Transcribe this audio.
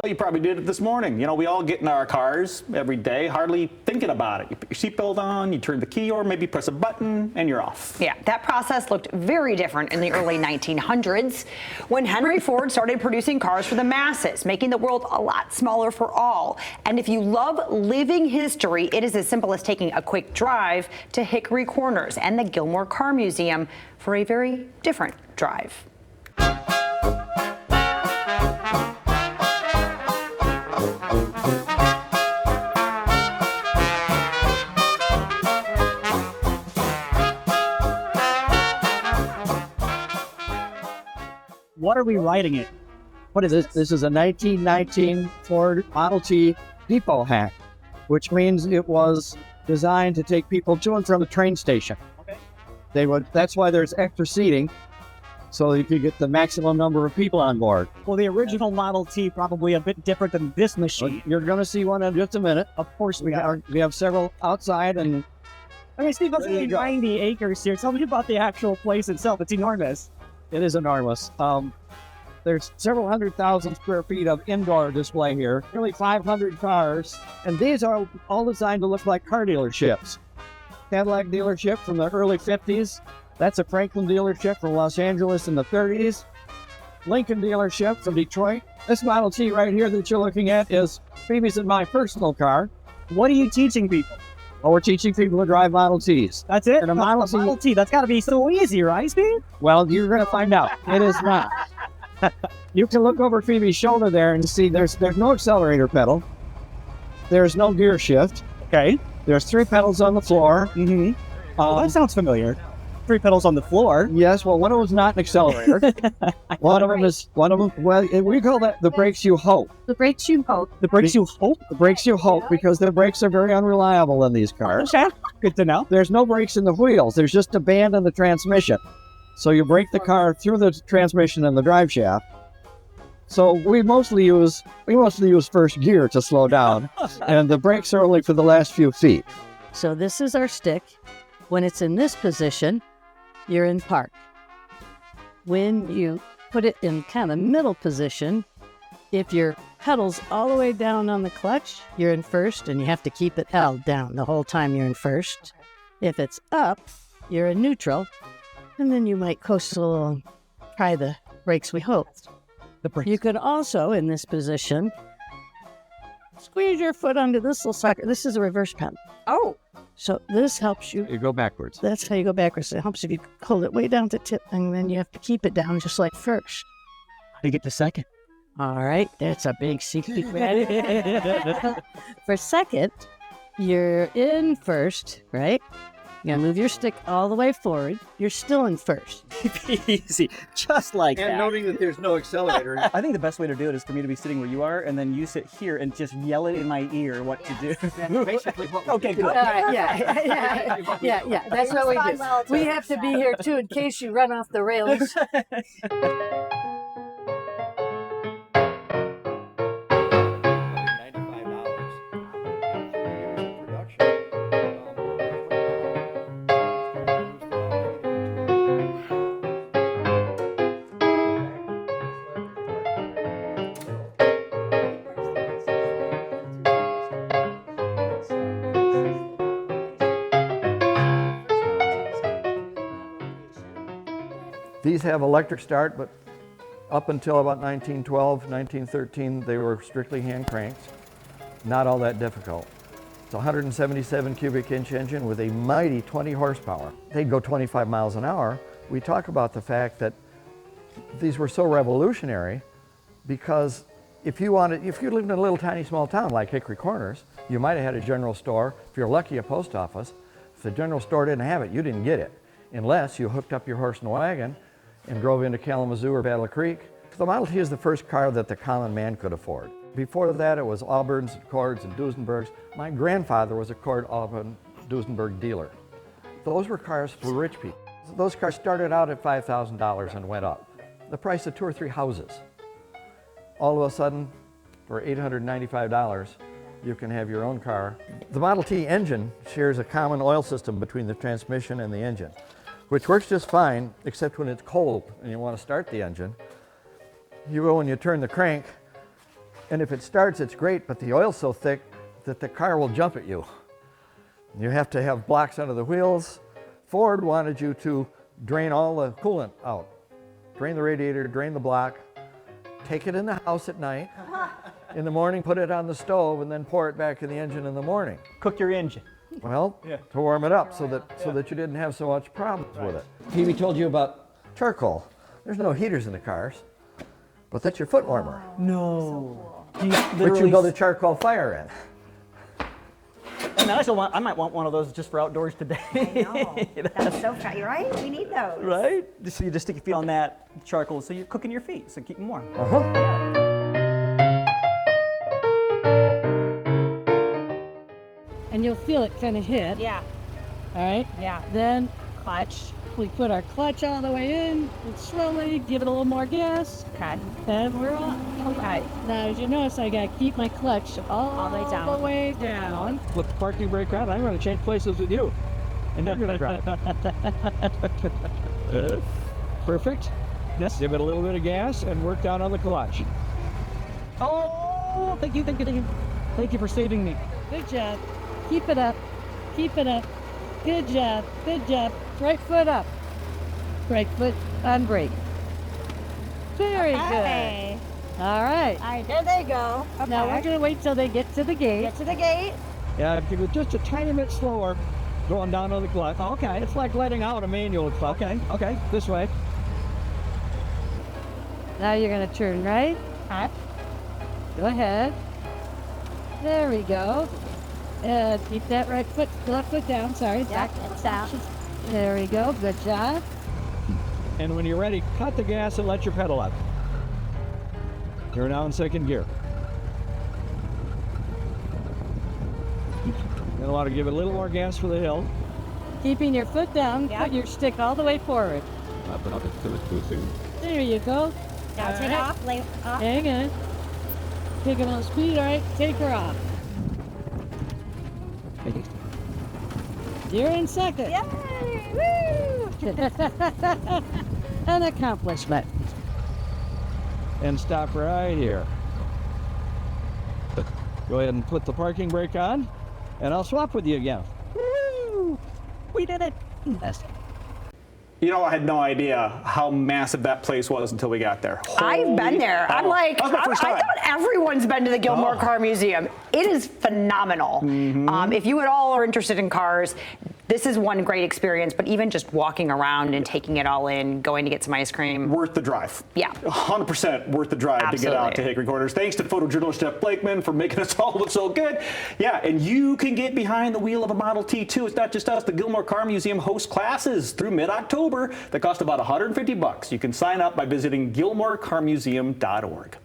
Well, you probably did it this morning. You know, we all get in our cars every day, hardly thinking about it. You put your seatbelt on, you turn the key or maybe press a button, and you're off. Yeah, that process looked very different in the early 1900s when Henry Ford started producing cars for the masses, making the world a lot smaller for all. And if you love living history, it is as simple as taking a quick drive to Hickory Corners and the Gilmore Car Museum for a very different drive. What are we riding it? What is this? This is a 1919 Ford Model T depot hack, which means it was designed to take people to and from the train station. Okay. That's why there's extra seating, so you could get the maximum number of people on board. Well, the original Model T probably a bit different than this machine. You're going to see one in just a minute. Of course we have several outside, and I mean, Steve, that's only 90 acres here. Tell me about the actual place itself. It's enormous. It is enormous. There's several 100,000 square feet of indoor display here, nearly 500 cars, and these are all designed to look like car dealerships. Cadillac dealership from the early 50s. That's a Franklin dealership from Los Angeles in the 30s. Lincoln dealership from Detroit. This Model T right here that you're looking at is Phoebe's and my personal car. What are you teaching people? Well, we're teaching people to drive Model Ts. That's it? And a Model T, that's got to be so easy, right, Steve? Well, you're going to find out. It is not. You can look over Phoebe's shoulder there and see there's no accelerator pedal. There's no gear shift. Okay. There's 3 pedals on the floor. Mm-hmm. Well, that sounds familiar. 3 pedals on the floor. Yes, well, one of them is not an accelerator. One of them, well, we call that the brakes you hope. The brakes you hope. The brakes you hope? The brakes you hope, because the brakes are very unreliable in these cars. Okay, good to know. There's no brakes in the wheels. There's just a band in the transmission. So you brake the car through the transmission and the drive shaft. So we mostly use first gear to slow down, and the brakes are only for the last few feet. So this is our stick. When it's in this position, you're in park. When you put it in kind of middle position, if your pedal's all the way down on the clutch, you're in first, and you have to keep it held down the whole time you're in first. If it's up, you're in neutral, and then you might coast along, try the brakes we hope. You could also, in this position, squeeze your foot under this little sucker. This is a reverse pedal. Oh. So this helps you. You go backwards. That's how you go backwards. It helps if you hold it way down to tip, and then you have to keep it down just like first. How do you get to second? All right, that's a big secret. For second, you're in first, right? You're gonna move your stick all the way forward. You're still in first. Easy, just like that. And noting that there's no accelerator. I think the best way to do it is for me to be sitting where you are, and then you sit here and just yell it in my ear what to do. That's basically what we Okay, do. good. Yeah. That's what we do. We have to be here too in case you run off the rails. These have electric start, but up until about 1912, 1913, they were strictly hand cranked. Not all that difficult. It's a 177 cubic inch engine with a mighty 20 horsepower. They'd go 25 miles an hour. We talk about the fact that these were so revolutionary because if you lived in a little tiny small town like Hickory Corners, you might have had a general store. If you're lucky, a post office. If the general store didn't have it, you didn't get it unless you hooked up your horse and wagon and drove into Kalamazoo or Battle Creek. The Model T is the first car that the common man could afford. Before that, it was Auburns, Accords, and Duesenbergs. My grandfather was a Accord, Auburn, Duesenberg dealer. Those were cars for rich people. Those cars started out at $5,000 and went up. The price of 2 or 3 houses. All of a sudden, for $895, you can have your own car. The Model T engine shares a common oil system between the transmission and the engine, which works just fine, except when it's cold and you want to start the engine. You go and you turn the crank, And if it starts, it's great, but the oil's so thick that the car will jump at you. You have to have blocks under the wheels. Ford wanted you to drain all the coolant out. Drain the radiator, drain the block, take it in the house at night. In the morning, put it on the stove, and then pour it back in the engine in the morning. Cook your engine. Well, to warm it up so that you didn't have so much problems with it. Phoebe told you about charcoal. There's no heaters in the cars, but that's your foot warmer, No. Do you which literally you build a charcoal fire in. And I might want one of those just for outdoors today. I know. That's so fat. You're right. We need those. Right? So you just stick your feet on that charcoal, so you're cooking your feet, so keep them warm. And you'll feel it kind of hit. Yeah. All right? Yeah. Then clutch. We put our clutch all the way in and slowly give it a little more gas. Okay. And we're off. Okay. Now, as you notice, I got to keep my clutch all the way down. the way down. Flip the parking brake on. I'm going to change places with you. And then you're going to drive. Perfect. Yes. Give it a little bit of gas and work down on the clutch. Oh, thank you. Thank you for saving me. Good job. Keep it up. Keep it up. Good job. Good job. Right foot up. Right foot on brake. Very Okay. good. All right. All right, there they go. Okay. Now we're going to wait till they get to the gate. Get to the gate. Yeah, give it just a tiny bit slower going down on the clutch. Okay. It's like letting out a manual clutch. Okay. This way. Now you're going to turn right. Okay. Go ahead. There we go. Keep that left foot down. Sorry. Yeah, it's down. There we go. Good job. And when you're ready, cut the gas and let your pedal out. You're now in second gear. You're allowed to give it a little more gas for the hill. Keeping your foot down. Yeah. Put your stick all the way forward. There you go. Now take off. Lay off. Hang on. Take a little speed. All right. Take her off. You're in second. Yay! Woo! An accomplishment. And stop right here. Go ahead and put the parking brake on, and I'll swap with you again. Woo! We did it. Yes. You know, I had no idea how massive that place was until we got there. I've been there. I'm like, That was my I first thought time. everyone's been to the Gilmore Car Museum. It is phenomenal. If you at all are interested in cars, this is one great experience, but even just walking around and taking it all in, going to get some ice cream. Worth the drive. Yeah. 100% worth the drive to get out Absolutely. to Hickory Corners. Thanks to photojournalist Jeff Blakeman for making us all look so good. Yeah, and you can get behind the wheel of a Model T too. It's not just us. The Gilmore Car Museum hosts classes through mid-October that cost about $150. You can sign up by visiting gilmorecarmuseum.org.